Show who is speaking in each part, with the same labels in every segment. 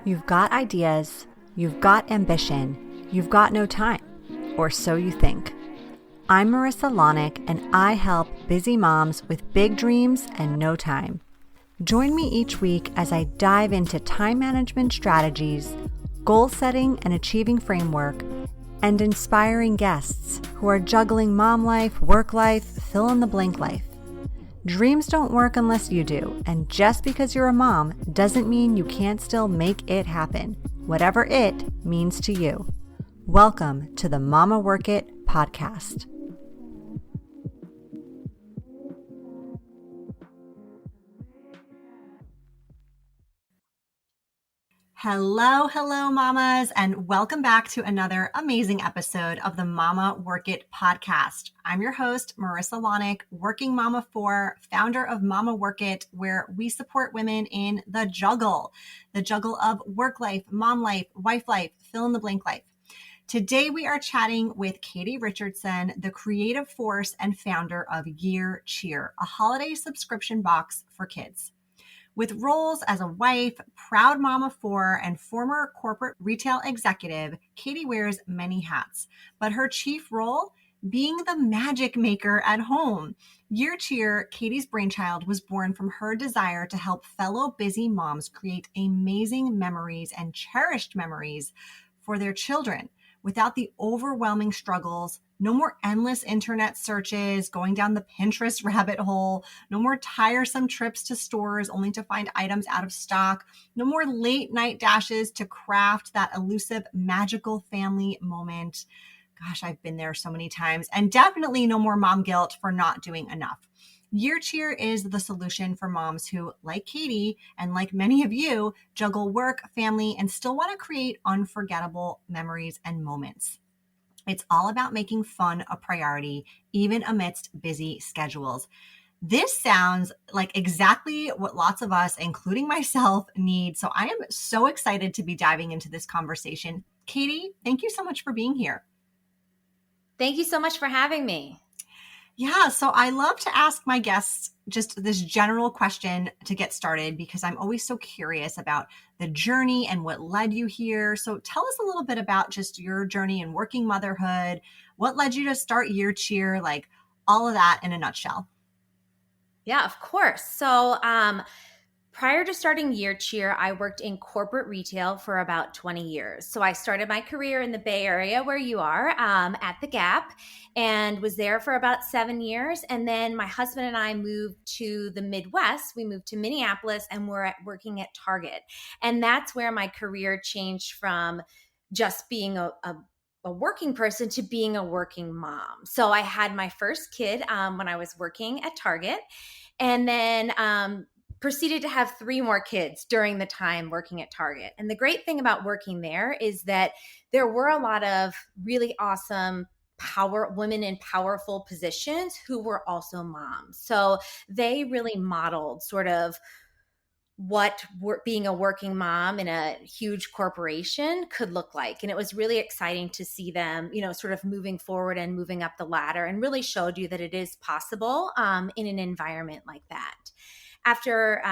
Speaker 1: You've got ideas, you've got ambition, you've got no time, or so you think. I'm Marissa Lonick, and I help busy moms with big dreams and no time. Join me each week as I dive into time management strategies, goal setting and achieving framework, and inspiring guests who are juggling mom life, work life, fill in the blank life. Dreams don't work unless you do, and just because you're a mom doesn't mean you can't still make it happen, whatever it means to you. Welcome to the Mama Work It podcast. Hello, mamas, and welcome back to another amazing episode of the Mama Work It podcast. I'm your host, Marissa Lonick, working mama for, founder of Mama Work It, where we support women in the juggle of work life, mom life, wife life, fill in the blank life. Today, we are chatting with Katie Richardson, the creative force and founder of YearCheer, a holiday subscription box for kids. With roles as a wife, proud mom of four, and former corporate retail executive, Katie wears many hats. But her chief role, being the magic maker at home. YearCheer, Katie's brainchild, was born from her desire to help fellow busy moms create amazing memories and cherished memories for their children without the overwhelming struggles. No more endless internet searches, going down the Pinterest rabbit hole. No more tiresome trips to stores only to find items out of stock. No more late night dashes to craft that elusive, magical family moment. Gosh, I've been there so many times. And definitely no more mom guilt for not doing enough. YearCheer is the solution for moms who, like Katie and like many of you, juggle work, family, and still want to create unforgettable memories and moments. It's all about making fun a priority, even amidst busy schedules. This sounds like exactly what lots of us, including myself, need. So I am so excited to be diving into this conversation. Katie, thank you so much for being here.
Speaker 2: Thank you so much for having me.
Speaker 1: Yeah, so I love to ask my guests just this general question to get started because I'm always so curious about the journey and what led you here. So tell us a little bit about just your journey in working motherhood. What led you to start YearCheer, like all of that in a nutshell?
Speaker 2: Yeah, of course. So prior to starting YearCheer, I worked in corporate retail for about 20 years. So I started my career in the Bay Area where you are at the Gap and was there for about 7 years. And then my husband and I moved to the Midwest. We moved to Minneapolis and we're working at Target. And that's where my career changed from just being a working person to being a working mom. So I had my first kid when I was working at Target. And then proceeded to have 3 more kids during the time working at Target. And the great thing about working there is that there were a lot of really awesome women in powerful positions who were also moms. So they really modeled sort of what being a working mom in a huge corporation could look like. And it was really exciting to see them, sort of moving forward and moving up the ladder, and really showed you that it is possible in an environment like that. After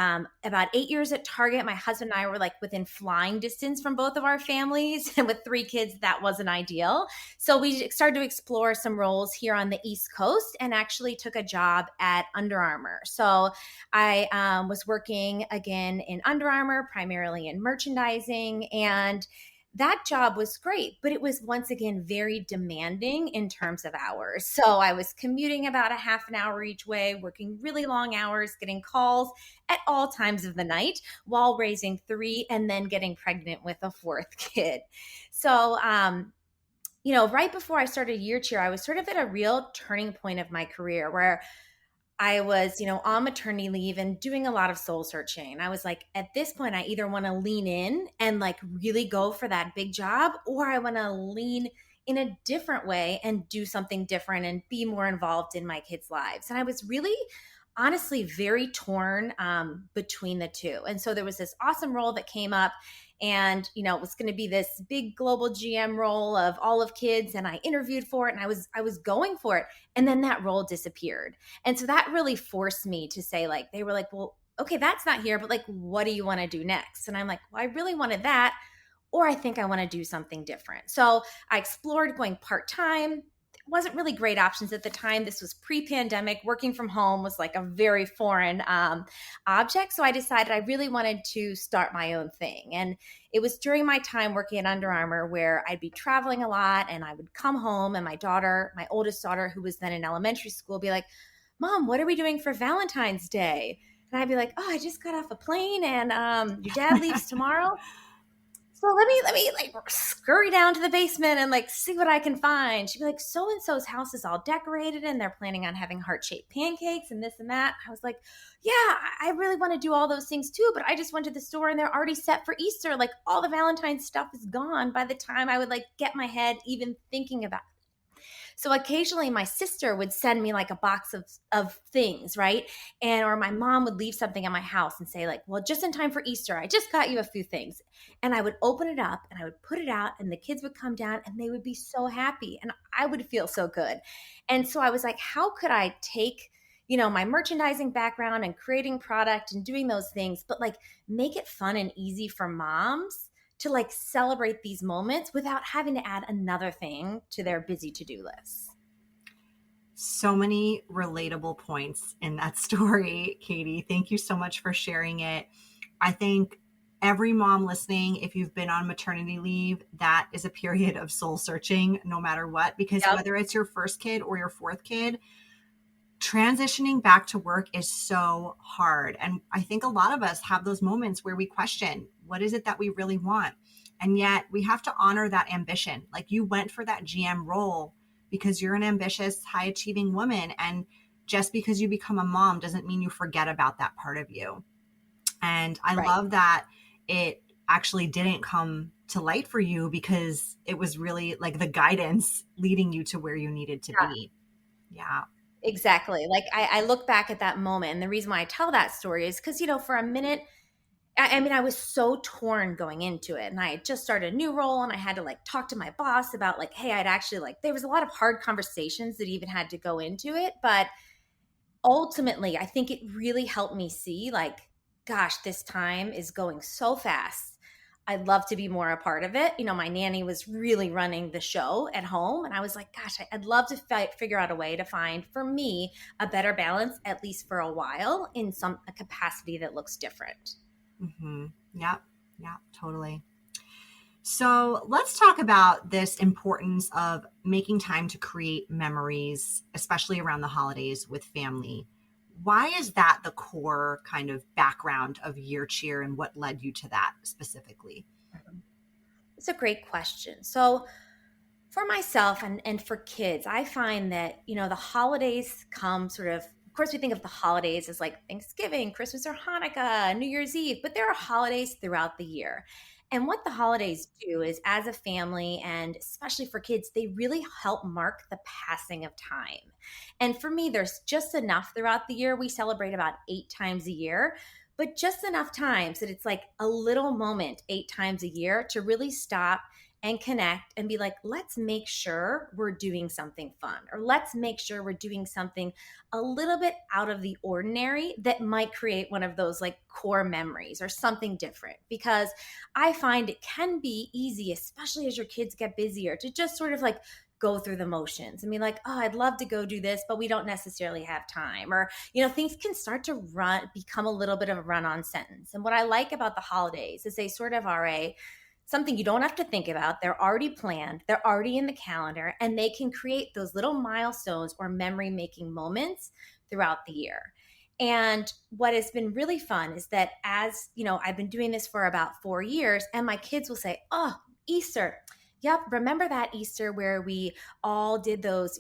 Speaker 2: about 8 years at Target, my husband and I were like within flying distance from both of our families. And with 3 kids, that wasn't ideal. So we started to explore some roles here on the East Coast and actually took a job at Under Armour. So I was working again in Under Armour, primarily in merchandising, and that job was great, but it was once again very demanding in terms of hours. So I was commuting about a half an hour each way, working really long hours, getting calls at all times of the night while raising 3 and then getting pregnant with a 4th kid. So, right before I started YearCheer, I was sort of at a real turning point of my career where I was, on maternity leave and doing a lot of soul searching. I was like, at this point, I either want to lean in and like really go for that big job, or I want to lean in a different way and do something different and be more involved in my kids' lives. And I was really, honestly, very torn between the two. And so there was this awesome role that came up. And, it was going to be this big global GM role of all of kids. And I interviewed for it and I was going for it. And then that role disappeared. And so that really forced me to say, like, they were like, well, okay, that's not here, but like, what do you want to do next? And I'm like, well, I really wanted that, or I think I want to do something different. So I explored going part time. Wasn't really great options at the time. This was pre-pandemic. Working from home was like a very foreign object. So I decided I really wanted to start my own thing. And it was during my time working at Under Armour where I'd be traveling a lot, and I would come home, and my daughter, my oldest daughter, who was then in elementary school, be like, Mom, what are we doing for Valentine's Day? And I'd be like, oh, I just got off a plane, and your dad leaves tomorrow. So let me like scurry down to the basement and like see what I can find. She'd be like, so and so's house is all decorated and they're planning on having heart-shaped pancakes and this and that. I was like, yeah, I really want to do all those things too, but I just went to the store and they're already set for Easter. Like all the Valentine's stuff is gone by the time I would like get my head even thinking about it. So occasionally my sister would send me like a box of things, right? And or my mom would leave something at my house and say like, well, just in time for Easter, I just got you a few things. And I would open it up and I would put it out and the kids would come down and they would be so happy and I would feel so good. And so I was like, how could I take my merchandising background and creating product and doing those things, but like make it fun and easy for moms to like celebrate these moments without having to add another thing to their busy to-do list.
Speaker 1: So many relatable points in that story, Katie. Thank you so much for sharing it. I think every mom listening, if you've been on maternity leave, that is a period of soul searching no matter what, because
Speaker 2: Yep.
Speaker 1: whether it's your first kid or your fourth kid, transitioning back to work is so hard. And I think a lot of us have those moments where we question, what is it that we really want? And yet we have to honor that ambition. Like you went for that GM role because you're an ambitious, high achieving woman. And just because you become a mom doesn't mean you forget about that part of you. And I
Speaker 2: Right.
Speaker 1: love that it actually didn't come to light for you because it was really like the guidance leading you to where you needed to
Speaker 2: Yeah.
Speaker 1: be. Yeah.
Speaker 2: Exactly. Like I look back at that moment, and the reason why I tell that story is because, for a minute, I mean, I was so torn going into it, and I had just started a new role, and I had to like talk to my boss about like, hey, I'd actually like, there was a lot of hard conversations that even had to go into it. But ultimately, I think it really helped me see like, gosh, this time is going so fast. I'd love to be more a part of it. My nanny was really running the show at home. And I was like, gosh, I'd love to figure out a way to find for me a better balance, at least for a while, in a capacity that looks different.
Speaker 1: Mm-hmm. Yep. Yeah, totally. So let's talk about this importance of making time to create memories, especially around the holidays with family. Why is that the core kind of background of YearCheer and what led you to that specifically?
Speaker 2: It's a great question. So, for myself and for kids, I find that, the holidays come of course, we think of the holidays as like Thanksgiving, Christmas, or Hanukkah, New Year's Eve, but there are holidays throughout the year. And what the holidays do is, as a family, and especially for kids, they really help mark the passing of time. And for me, there's just enough throughout the year. We celebrate about 8 times a year, but just enough times that it's like a little moment 8 times a year to really stop and connect and be like, let's make sure we're doing something fun, or let's make sure we're doing something a little bit out of the ordinary that might create one of those like core memories or something different. Because I find it can be easy, especially as your kids get busier, to just sort of like go through the motions and be like, oh, I'd love to go do this, but we don't necessarily have time. Or, things can start to become a little bit of a run on sentence. And what I like about the holidays is they sort of are something you don't have to think about. They're already planned, they're already in the calendar, and they can create those little milestones or memory making moments throughout the year. And what has been really fun is that, as I've been doing this for about 4 years, and my kids will say, oh, Easter. Yep, remember that Easter where we all did those,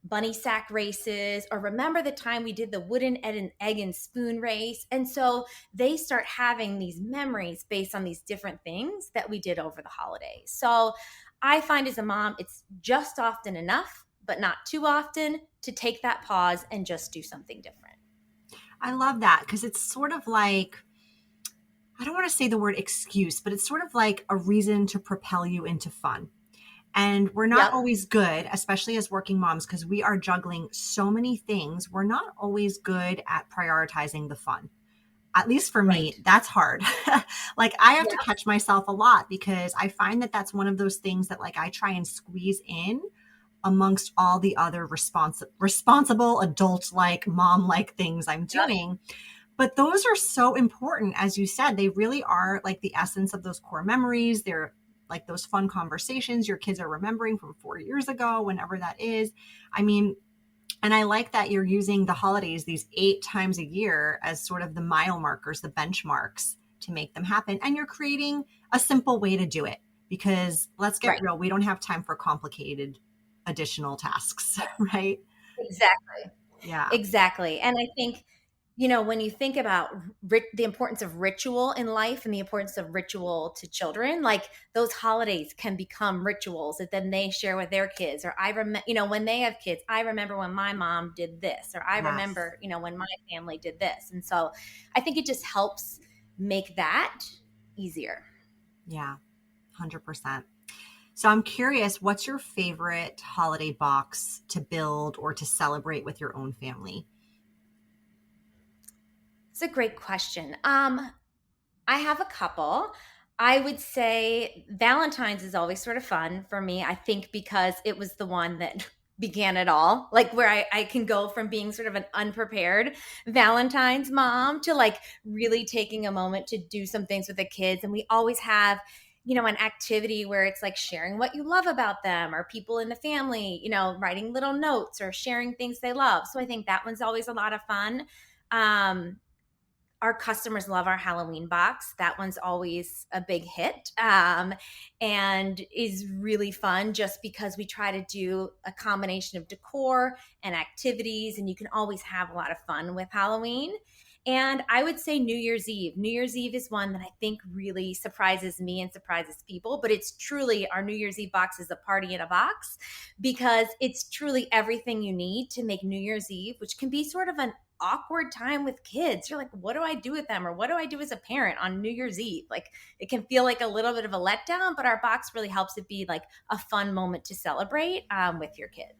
Speaker 2: bunny sack races, or remember the time we did the wooden egg and spoon race. And so they start having these memories based on these different things that we did over the holidays. So I find as a mom, it's just often enough, but not too often, to take that pause and just do something different.
Speaker 1: I love that because it's sort of like, I don't want to say the word excuse, but it's sort of like a reason to propel you into fun. And we're not
Speaker 2: Yep.
Speaker 1: always good, especially as working moms, because we are juggling so many things. We're not always good at prioritizing the fun. At least for me,
Speaker 2: Right.
Speaker 1: that's hard. Like I have to
Speaker 2: Yeah.
Speaker 1: catch myself a lot because I find that that's one of those things that like I try and squeeze in amongst all the other responsible adult like mom like things I'm
Speaker 2: Yep.
Speaker 1: doing. But those are so important, as you said. They really are like the essence of those core memories. They're like those fun conversations your kids are remembering from 4 years ago, whenever that is. I mean, and I like that you're using the holidays, these 8 times a year, as sort of the mile markers, the benchmarks to make them happen. And you're creating a simple way to do it because let's get
Speaker 2: Right.
Speaker 1: real, we don't have time for complicated additional tasks, right?
Speaker 2: Exactly.
Speaker 1: Yeah.
Speaker 2: Exactly. And I think, when you think about the importance of ritual in life and the importance of ritual to children, like those holidays can become rituals that then they share with their kids. Or I remember, when they have kids, I remember when my mom did this, or I
Speaker 1: Yes.
Speaker 2: remember, when my family did this. And so I think it just helps make that easier.
Speaker 1: Yeah. 100%. So I'm curious, what's your favorite holiday box to build or to celebrate with your own family?
Speaker 2: It's a great question. I have a couple. I would say Valentine's is always sort of fun for me. I think because it was the one that began it all, like where I can go from being sort of an unprepared Valentine's mom to like really taking a moment to do some things with the kids. And we always have, an activity where it's like sharing what you love about them or people in the family, writing little notes or sharing things they love. So I think that one's always a lot of fun. Um, our customers love our Halloween box. That one's always a big hit, and is really fun just because we try to do a combination of decor and activities, and you can always have a lot of fun with Halloween. And I would say New Year's Eve. New Year's Eve is one that I think really surprises me and surprises people, but it's truly our New Year's Eve box is a party in a box because it's truly everything you need to make New Year's Eve, which can be sort of an awkward time with kids. You're like, what do I do with them? Or what do I do as a parent on New Year's Eve? Like, it can feel like a little bit of a letdown, but our box really helps it be like a fun moment to celebrate with your kids.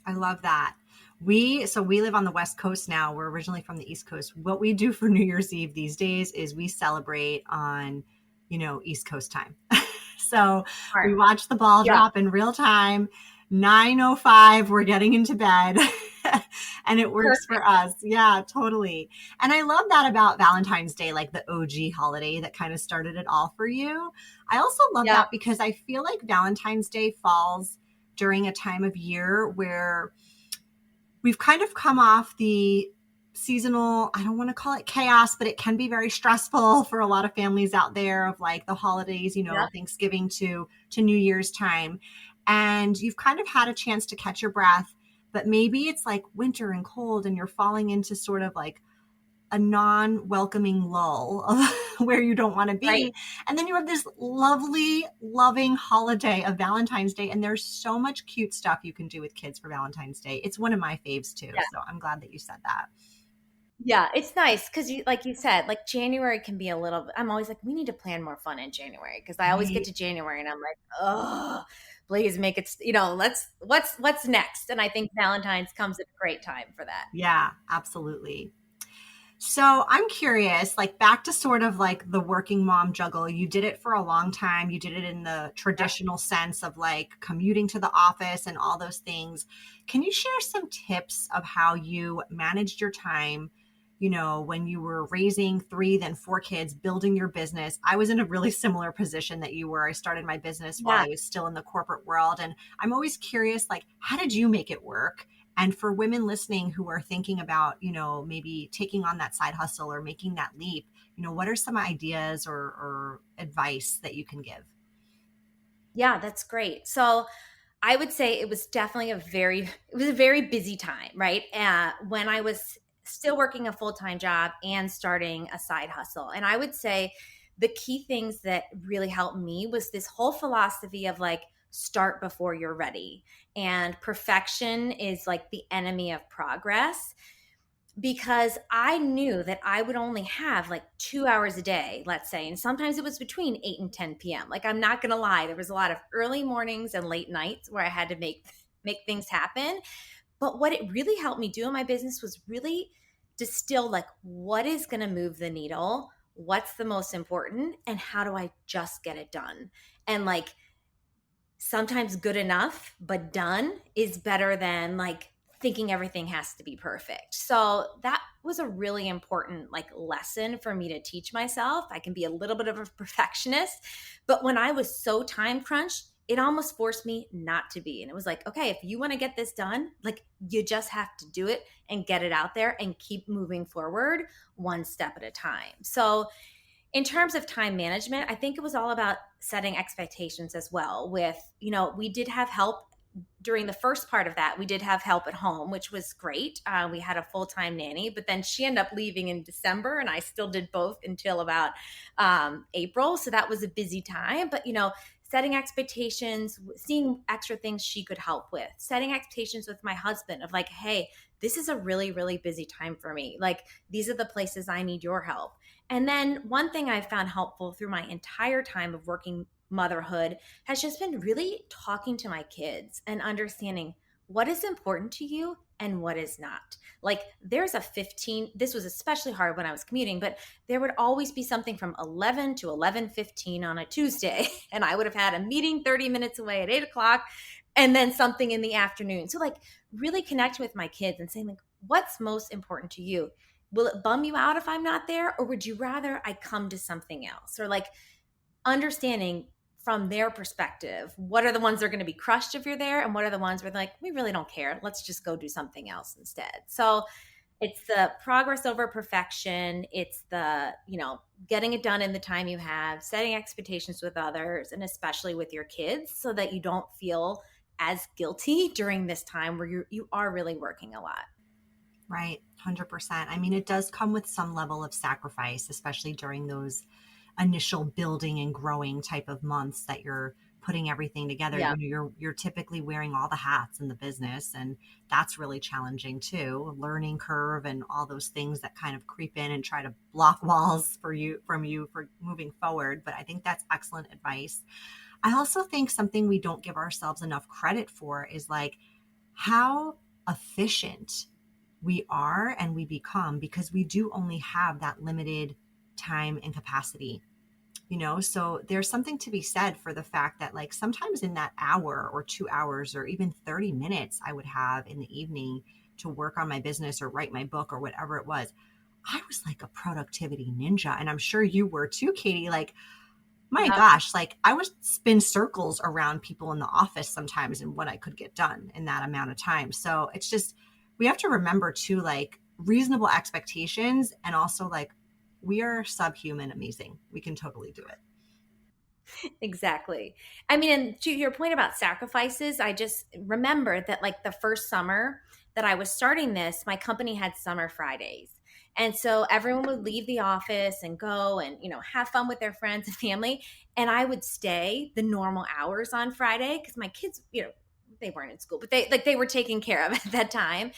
Speaker 1: I love that. We live on the West Coast now. We're originally from the East Coast. What we do for New Year's Eve these days is we celebrate on, East Coast time. So
Speaker 2: Smart.
Speaker 1: we watch the ball
Speaker 2: Yeah.
Speaker 1: drop in real time. 9:05, we're getting into bed. And it works for
Speaker 2: Perfect.
Speaker 1: us. Yeah, totally. And I love that about Valentine's Day, like the OG holiday that kind of started it all for you. I also love
Speaker 2: Yep.
Speaker 1: that because I feel like Valentine's Day falls during a time of year where we've kind of come off the seasonal, I don't want to call it chaos, but it can be very stressful for a lot of families out there of like the holidays,
Speaker 2: Yep.
Speaker 1: Thanksgiving to New Year's time. And you've kind of had a chance to catch your breath, but maybe it's like winter and cold and you're falling into sort of like a non-welcoming lull of where you don't want to
Speaker 2: Right.
Speaker 1: be. And then you have this lovely, loving holiday of Valentine's Day. And there's so much cute stuff you can do with kids for Valentine's Day. It's one of my faves too.
Speaker 2: Yeah.
Speaker 1: So I'm glad that you said that.
Speaker 2: Yeah, it's nice because like you said, like January can be a little. I'm always like, we need to plan more fun in January because I always get
Speaker 1: Right.
Speaker 2: to January and I'm like, oh, please make it. Let's what's next. And I think Valentine's comes at a great time for that.
Speaker 1: Yeah, absolutely. So I'm curious, like back to sort of like the working mom juggle. You did it for a long time. You did it in the
Speaker 2: Yep.
Speaker 1: traditional sense of like commuting to the office and all those things. Can you share some tips of how you managed your time? When you were raising 3, then 4 kids, building your business. I was in a really similar position that you were. I started my business while
Speaker 2: Yeah.
Speaker 1: I was still in the corporate world. And I'm always curious, like, how did you make it work? And for women listening who are thinking about, maybe taking on that side hustle or making that leap, what are some ideas or advice that you can give?
Speaker 2: Yeah, that's great. So I would say it was definitely it was a very busy time, right? When I was still working a full-time job and starting a side hustle. And I would say the key things that really helped me was this whole philosophy of like, start before you're ready. And perfection is like the enemy of progress because I knew that I would only have like 2 hours a day, let's say. And sometimes it was between 8 and 10 p.m. Like, I'm not going to lie, there was a lot of early mornings and late nights where I had to make things happen. But what it really helped me do in my business was really distill like what is going to move the needle, what's the most important, and how do I just get it done. And like sometimes good enough but done is better than like thinking everything has to be perfect. So that was a really important like lesson for me to teach myself. I can be a little bit of a perfectionist, but when I was so time crunched, it almost forced me not to be. And it was like, okay, if you want to get this done, like you just have to do it and get it out there and keep moving forward one step at a time. So in terms of time management, I think it was all about setting expectations as well. With, we did have help during the first part of that. We did have help at home, which was great. We had a full time nanny, but then she ended up leaving in December, and I still did both until about April. So that was a busy time. But, setting expectations, seeing extra things she could help with, setting expectations with my husband of like, hey, this is a really, really busy time for me. Like, these are the places I need your help. And then one thing I found helpful through my entire time of working motherhood has just been really talking to my kids and understanding what is important to you and what is not. Like there's this was especially hard when I was commuting, but there would always be something from 11 to 11:15 on a Tuesday. And I would have had a meeting 30 minutes away at 8 o'clock and then something in the afternoon. So like really connect with my kids and saying like, what's most important to you? Will it bum you out if I'm not there? Or would you rather I come to something else? Or like understanding from their perspective, what are the ones that are going to be crushed if you're there? And what are the ones where they're like, we really don't care. Let's just go do something else instead. So it's the progress over perfection. It's the, getting it done in the time you have, setting expectations with others, and especially with your kids so that you don't feel as guilty during this time where you are really working a lot.
Speaker 1: Right. 100%. I mean, it does come with some level of sacrifice, especially during those initial building and growing type of months that you're putting everything together.
Speaker 2: Yeah.
Speaker 1: You're typically wearing all the hats in the business, and that's really challenging too. Learning curve and all those things that kind of creep in and try to block walls for you for moving forward. But I think that's excellent advice. I also think something we don't give ourselves enough credit for is like how efficient we are and we become, because we do only have that limited time and capacity, so there's something to be said for the fact that like sometimes in that hour or 2 hours or even 30 minutes I would have in the evening to work on my business or write my book or whatever it was, I was like a productivity ninja. And I'm sure you were too, Katie. Like, my
Speaker 2: Yep.
Speaker 1: gosh, like I would spin circles around people in the office sometimes and what I could get done in that amount of time. So it's just, we have to remember too, like reasonable expectations, and also like we are subhuman amazing. We can totally do it.
Speaker 2: Exactly. I mean, and to your point about sacrifices, I just remember that like the first summer that I was starting this, my company had summer Fridays. And so everyone would leave the office and go and, have fun with their friends and family. And I would stay the normal hours on Friday because my kids, they weren't in school, but they were taken care of at that time.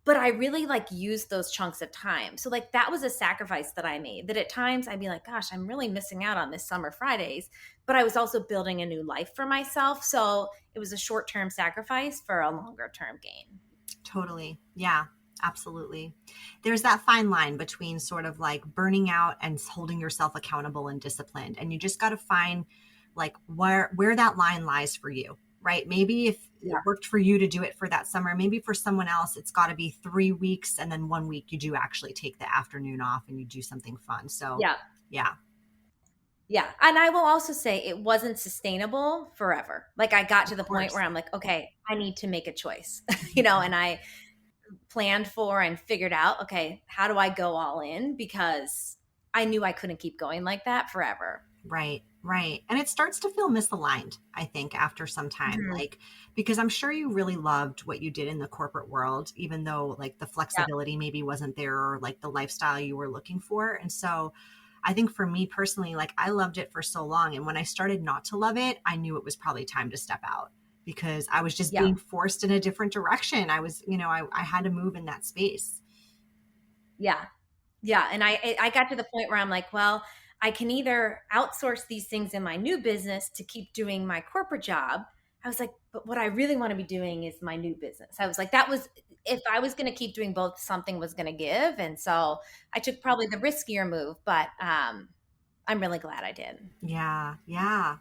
Speaker 2: But I really like used those chunks of time. So like that was a sacrifice that I made, that at times I'd be like, gosh, I'm really missing out on this summer Fridays. But I was also building a new life for myself. So it was a short-term sacrifice for a longer-term gain.
Speaker 1: Totally. Yeah, absolutely. There's that fine line between sort of like burning out and holding yourself accountable and disciplined. And you just got to find like where that line lies for you, right? Maybe if it
Speaker 2: Yeah.
Speaker 1: worked for you to do it for that summer, maybe for someone else, it's got to be 3 weeks. And then 1 week you do actually take the afternoon off and you do something fun. So
Speaker 2: Yeah.
Speaker 1: yeah,
Speaker 2: Yeah. And I will also say it wasn't sustainable forever. Like I got to
Speaker 1: of
Speaker 2: the point
Speaker 1: course.
Speaker 2: where I'm like, okay, I need to make a choice,
Speaker 1: Mhm.
Speaker 2: and I planned for and figured out, okay, how do I go all in? Because I knew I couldn't keep going like that forever.
Speaker 1: Right, right. And it starts to feel misaligned, I think, after some time,
Speaker 2: Mhm.
Speaker 1: like, because I'm sure you really loved what you did in the corporate world, even though like the
Speaker 2: Yeah.
Speaker 1: flexibility maybe wasn't there or like the lifestyle you were looking for. And so I think for me personally, like I loved it for so long. And when I started not to love it, I knew it was probably time to step out because I was just
Speaker 2: Yeah.
Speaker 1: being forced in a different direction. I was, I had to move in that space.
Speaker 2: Yeah. Yeah. And I got to the point where I'm like, well, I can either outsource these things in my new business to keep doing my corporate job. I was like, but what I really want to be doing is my new business. I was like, that was, if I was going to keep doing both, something was going to give. And so I took probably the riskier move, but I'm really glad I did.
Speaker 1: Yeah. Yeah.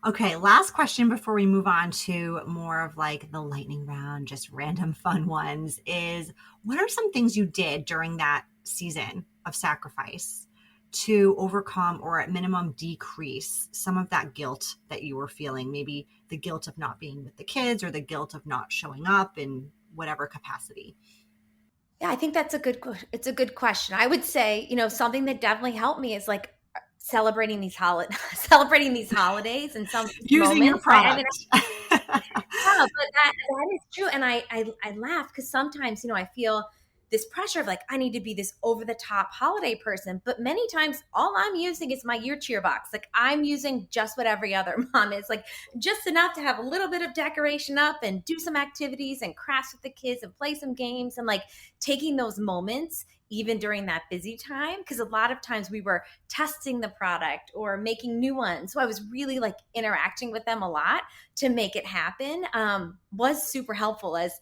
Speaker 1: Okay, last question before we move on to more of like the lightning round, just random fun ones, is what are some things you did during that season of sacrifice to overcome or at minimum decrease some of that guilt that you were feeling? Maybe the guilt of not being with the kids or the guilt of not showing up in whatever capacity.
Speaker 2: Yeah, I think that's it's a good question. I would say, something that definitely helped me is like celebrating these celebrating these holidays and some
Speaker 1: Using your
Speaker 2: moments, right? I mean,
Speaker 1: product.
Speaker 2: yeah, but that is true, and I laugh because sometimes I feel this pressure of like I need to be this over the top holiday person, but many times all I'm using is my YearCheer box. Like I'm using just what every other mom is, like just enough to have a little bit of decoration up and do some activities and crafts with the kids and play some games and like taking those moments even during that busy time because a lot of times we were testing the product or making new ones. So I was really like interacting with them a lot to make it happen was super helpful as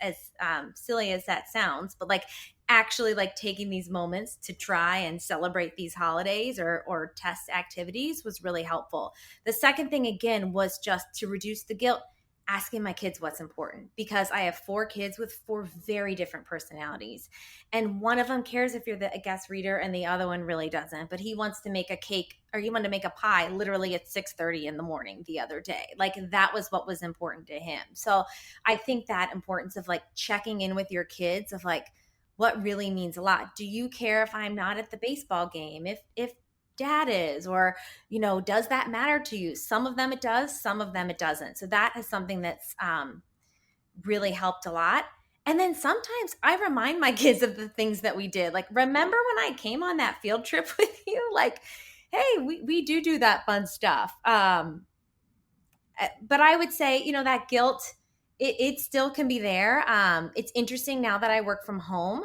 Speaker 2: silly as that sounds, but like actually like taking these moments to try and celebrate these holidays or test activities was really helpful. The second thing again was just to reduce the guilt, asking my kids what's important because I have 4 kids with 4 very different personalities. And one of them cares if you're the a guest reader and the other one really doesn't. But he wants to make a cake or he wanted to make a pie literally at 6:30 in the morning the other day. Like that was what was important to him. So I think that importance of like checking in with your kids of like what really means a lot. Do you care if I'm not at the baseball game? If dad is, or does that matter to you? Some of them it does, some of them it doesn't. So that is something that's really helped a lot. And then sometimes I remind my kids of the things that we did. Like, remember when I came on that field trip with you? Like, hey, we do that fun stuff. But I would say, that guilt, it still can be there. It's interesting now that I work from home.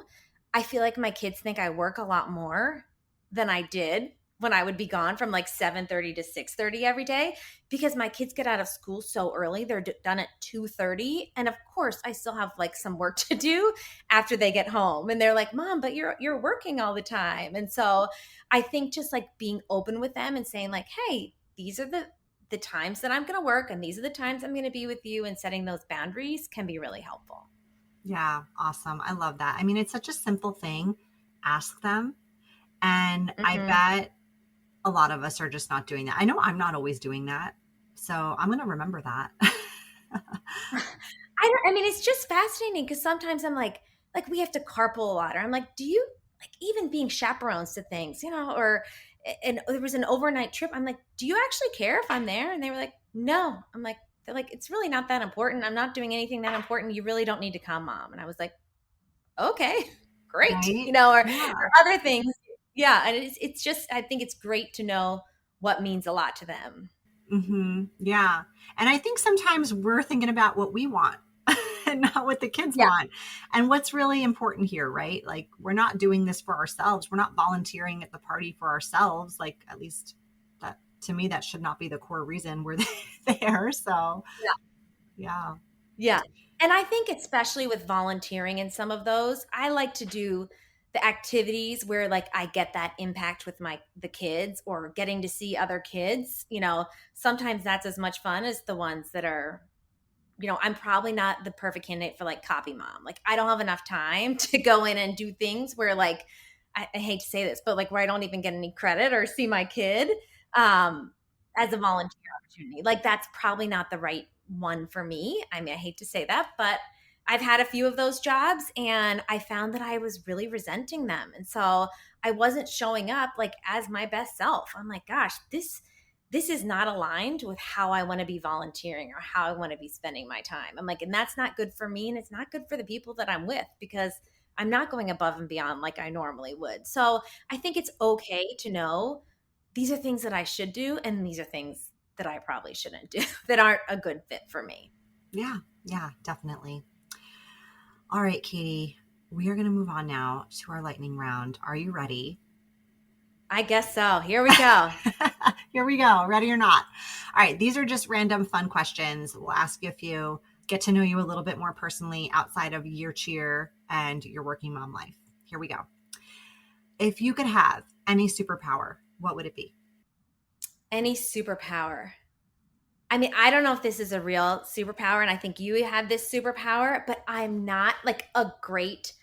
Speaker 2: I feel like my kids think I work a lot more than I did when I would be gone from like 7:30 to 6:30 every day because my kids get out of school so early. They're done at 2:30. And of course, I still have like some work to do after they get home. And they're like, "Mom, but you're working all the time." And so I think just like being open with them and saying like, "Hey, these are the times that I'm going to work and these are the times I'm going to be with you," and setting those boundaries can be really helpful.
Speaker 1: Yeah, awesome. I love that. I mean, it's such a simple thing. Ask them. And I
Speaker 2: Mm-hmm.
Speaker 1: bet a lot of us are just not doing that. I know I'm not always doing that. So I'm going to remember that.
Speaker 2: I mean, it's just fascinating because sometimes I'm like we have to carpool a lot, or I'm like, do you like even being chaperones to things, or and there was an overnight trip. I'm like, do you actually care if I'm there? And they were like, no. I'm like, they're like, it's really not that important. I'm not doing anything that important. You really don't need to come, mom. And I was like, okay, great,
Speaker 1: Right?
Speaker 2: or
Speaker 1: Yeah.
Speaker 2: other things. Yeah, and it's just I think it's great to know what means a lot to them.
Speaker 1: Yeah. And I think sometimes we're thinking about what we want and not what the kids
Speaker 2: Yeah.
Speaker 1: want. And what's really important here, right? Like, we're not doing this for ourselves. We're not volunteering at the party for ourselves. Like, at least that to me, that should not be the core reason we're there. So, yeah.
Speaker 2: Yeah. And I think especially with volunteering in some of those, I like to do the activities where like I get that impact with the kids or getting to see other kids. Sometimes that's as much fun as the ones that are, I'm probably not the perfect candidate for like copy mom. Like I don't have enough time to go in and do things where like I hate to say this, but like where I don't even get any credit or see my kid um as a volunteer opportunity. Like that's probably not the right one for me. I mean, I hate to say that, but I've had a few of those jobs and I found that I was really resenting them. And so I wasn't showing up like as my best self. I'm like, gosh, this is not aligned with how I want to be volunteering or how I want to be spending my time. I'm like, and that's not good for me. And it's not good for the people that I'm with because I'm not going above and beyond like I normally would. So I think it's okay to know these are things that I should do. And these are things that I probably shouldn't do that aren't a good fit for me.
Speaker 1: Yeah. Yeah, definitely. All right, Katie, we are going to move on now to our lightning round. Are you ready?
Speaker 2: I guess so. Here we go.
Speaker 1: Here we go. Ready or not? All right. These are just random fun questions. We'll ask you a few, get to know you a little bit more personally outside of YearCheer and your working mom life. Here we go. If you could have any superpower, what would it be?
Speaker 2: Any superpower. I mean, I don't know if this is a real superpower, and I think you have this superpower, but I'm not like a great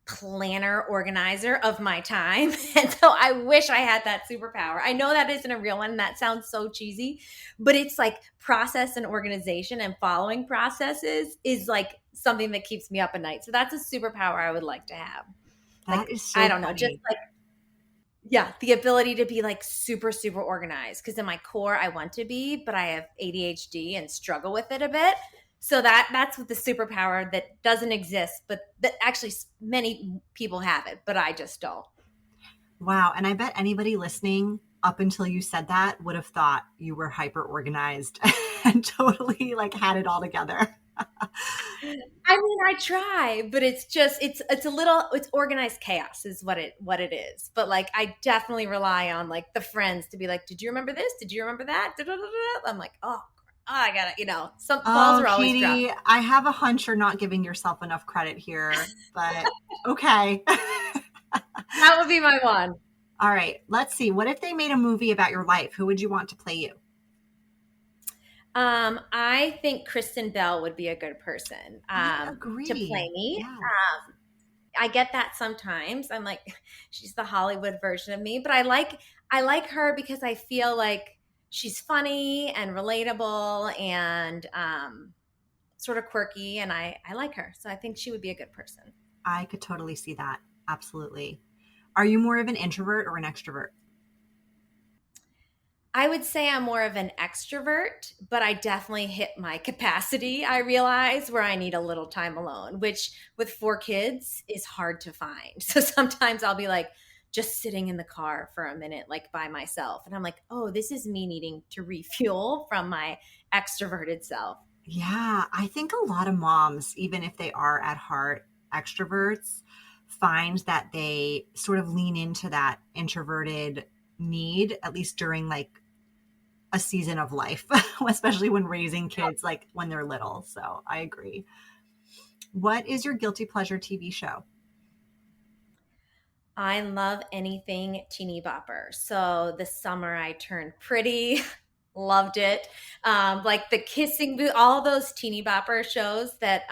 Speaker 2: planner organizer of my time. And so I wish I had that superpower. I know that isn't a real one. And that sounds so cheesy, but it's like process and organization and following processes is like something that keeps me up at night. So that's a superpower I would like to have.
Speaker 1: That
Speaker 2: Like,
Speaker 1: is so
Speaker 2: I don't know,
Speaker 1: funny.
Speaker 2: just like, yeah, the ability to be like super, super organized. Cause in my core, I want to be, but I have ADHD and struggle with it a bit. So that's what the superpower that doesn't exist, but that actually many people have it, but I just don't.
Speaker 1: Wow. And I bet anybody listening up until you said that would have thought you were hyper organized and totally like had it all together.
Speaker 2: I mean, I try, but it's just it's a little it's organized chaos is what it is. But like I definitely rely on like the friends to be like, "Did you remember this? Did you remember that?" Da-da-da-da. I'm like, "Oh, I got to, some balls
Speaker 1: Oh,
Speaker 2: are always dropped."
Speaker 1: Katie, I have a hunch you're not giving yourself enough credit here, but okay.
Speaker 2: That would be my one.
Speaker 1: All right. Let's see. What if they made a movie about your life? Who would you want to play you?
Speaker 2: I think Kristen Bell would be a good person
Speaker 1: I
Speaker 2: to
Speaker 1: agree.
Speaker 2: play me.
Speaker 1: Yes.
Speaker 2: I get that sometimes. I'm like, she's the Hollywood version of me, but I like her because I feel like she's funny and relatable and sort of quirky, and I like her. So I think she would be a good person.
Speaker 1: I could totally see that. Absolutely. Are you more of an introvert or an extrovert?
Speaker 2: I would say I'm more of an extrovert, but I definitely hit my capacity, I realize, where I need a little time alone, which with 4 kids is hard to find. So sometimes I'll be like just sitting in the car for a minute, like by myself. And I'm like, oh, this is me needing to refuel from my extroverted self.
Speaker 1: Yeah, I think a lot of moms, even if they are at heart extroverts, find that they sort of lean into that introverted need, at least during like a season of life, especially when raising kids, like when they're little. So I agree. What is your guilty pleasure TV show?
Speaker 2: I love anything teeny bopper. So this summer I turned pretty, loved it. Like the kissing booth, all those teeny bopper shows that,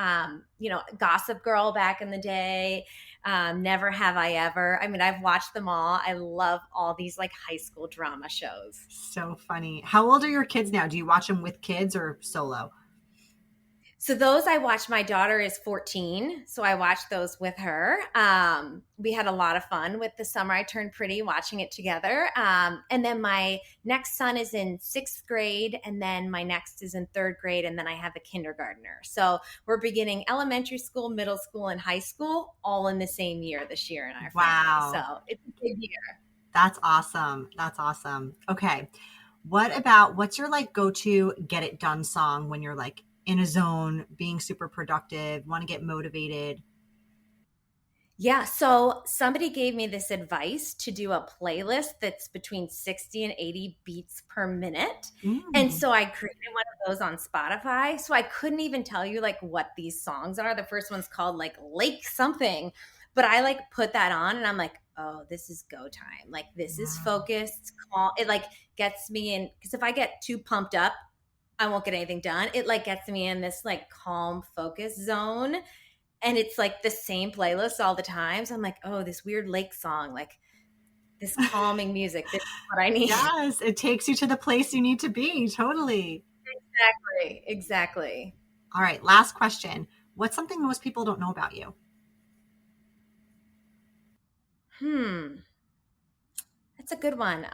Speaker 2: Gossip Girl back in the day, Never Have I Ever. I mean, I've watched them all. I love all these like high school drama shows.
Speaker 1: So funny. How old are your kids now? Do you watch them with kids or solo?
Speaker 2: So those I watched. My daughter is 14, so I watched those with her. We had a lot of fun with The Summer I Turned Pretty, watching it together. And then my next son is in 6th grade, and then my next is in 3rd grade, and then I have a kindergartner. So we're beginning elementary school, middle school, and high school all in the same year this year in our family.
Speaker 1: Wow.
Speaker 2: So it's a big year.
Speaker 1: That's awesome. That's awesome. Okay. What's your like go-to get it done song when you're like in a zone, being super productive, want to get motivated?
Speaker 2: Yeah, so somebody gave me this advice to do a playlist that's between 60 and 80 beats per minute. And
Speaker 1: Mm,
Speaker 2: so I created one of those on Spotify. So I couldn't even tell you like what these songs are. The first one's called like Lake something. But I like put that on and I'm like, oh, this is go time. Like this is
Speaker 1: wow.
Speaker 2: focused, calm. It like gets me in because if I get too pumped up, I won't get anything done. It like gets me in this like calm focus zone and it's like the same playlist all the time. So I'm like, oh, this weird lake song, like this calming music. This is what I need.
Speaker 1: Yes, it takes you to the place you need to be. Totally.
Speaker 2: Exactly. Exactly.
Speaker 1: All right, last question. What's something most people don't know about you?
Speaker 2: Hmm. That's a good one.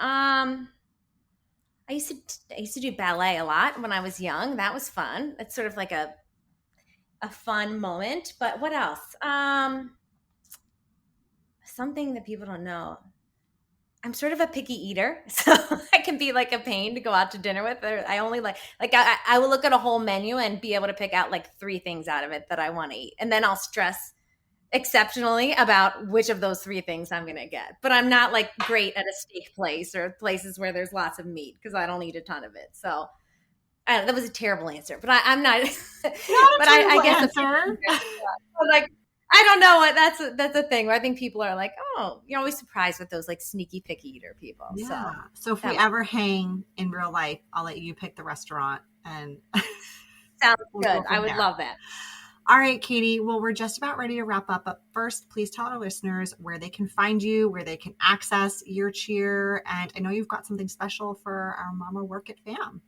Speaker 2: I used to do ballet a lot when I was young. That was fun. It's sort of like a fun moment. But what else? Something that people don't know. I'm sort of a picky eater, so I can be like a pain to go out to dinner with. Or I only like I will look at a whole menu and be able to pick out like 3 things out of it that I want to eat, and then I'll stress exceptionally about which of those three things I'm going to get. But I'm not like great at a steak place or places where there's lots of meat because I don't eat a ton of it. So that was a terrible answer, but I'm not.
Speaker 1: Not a
Speaker 2: but
Speaker 1: terrible
Speaker 2: I guess
Speaker 1: answer.
Speaker 2: like I don't know what that's a thing where I think people are like, oh, you're always surprised with those like sneaky picky eater people.
Speaker 1: Yeah. So if we ever hang in real life, I'll let you pick the restaurant and
Speaker 2: sounds good. I would love that.
Speaker 1: All right, Katie. Well, we're just about ready to wrap up, but first, please tell our listeners where they can find you, where they can access YearCheer, and I know you've got something special for our Mama Work It fam.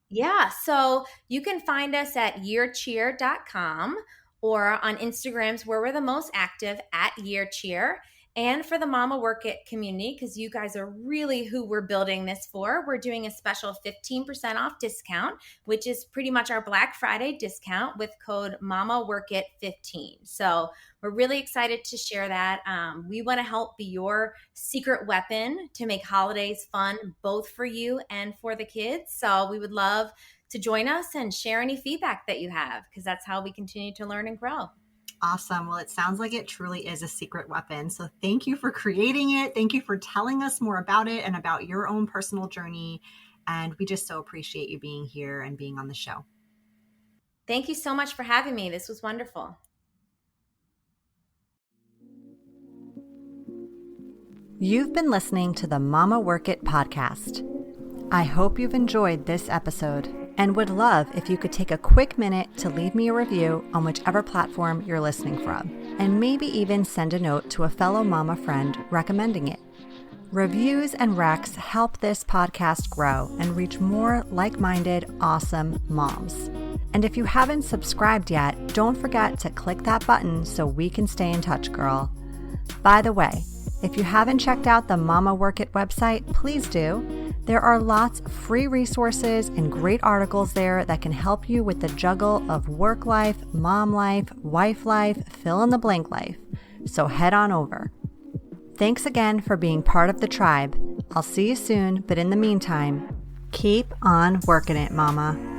Speaker 2: Yeah, so you can find us at YearCheer.com or on Instagrams where we're the most active at YearCheer. And for the Mama Work It community, because you guys are really who we're building this for, we're doing a special 15% off discount, which is pretty much our Black Friday discount with code MamaWorkIt15. So we're really excited to share that. We want to help be your secret weapon to make holidays fun, both for you and for the kids. So we would love to join us and share any feedback that you have, because that's how we continue to learn and grow.
Speaker 1: Awesome. Well, it sounds like it truly is a secret weapon. So thank you for creating it. Thank you for telling us more about it and about your own personal journey. And we just so appreciate you being here and being on the show.
Speaker 2: Thank you so much for having me. This was wonderful.
Speaker 1: You've been listening to the Mama Work It podcast. I hope you've enjoyed this episode and would love if you could take a quick minute to leave me a review on whichever platform you're listening from, and maybe even send a note to a fellow mama friend recommending it. Reviews and recs help this podcast grow and reach more like-minded, awesome moms. And if you haven't subscribed yet, don't forget to click that button so we can stay in touch, girl. By the way, if you haven't checked out the Mama Work It website, please do. There are lots of free resources and great articles there that can help you with the juggle of work life, mom life, wife life, fill in the blank life. So head on over. Thanks again for being part of the tribe. I'll see you soon, but in the meantime, keep on working it, mama.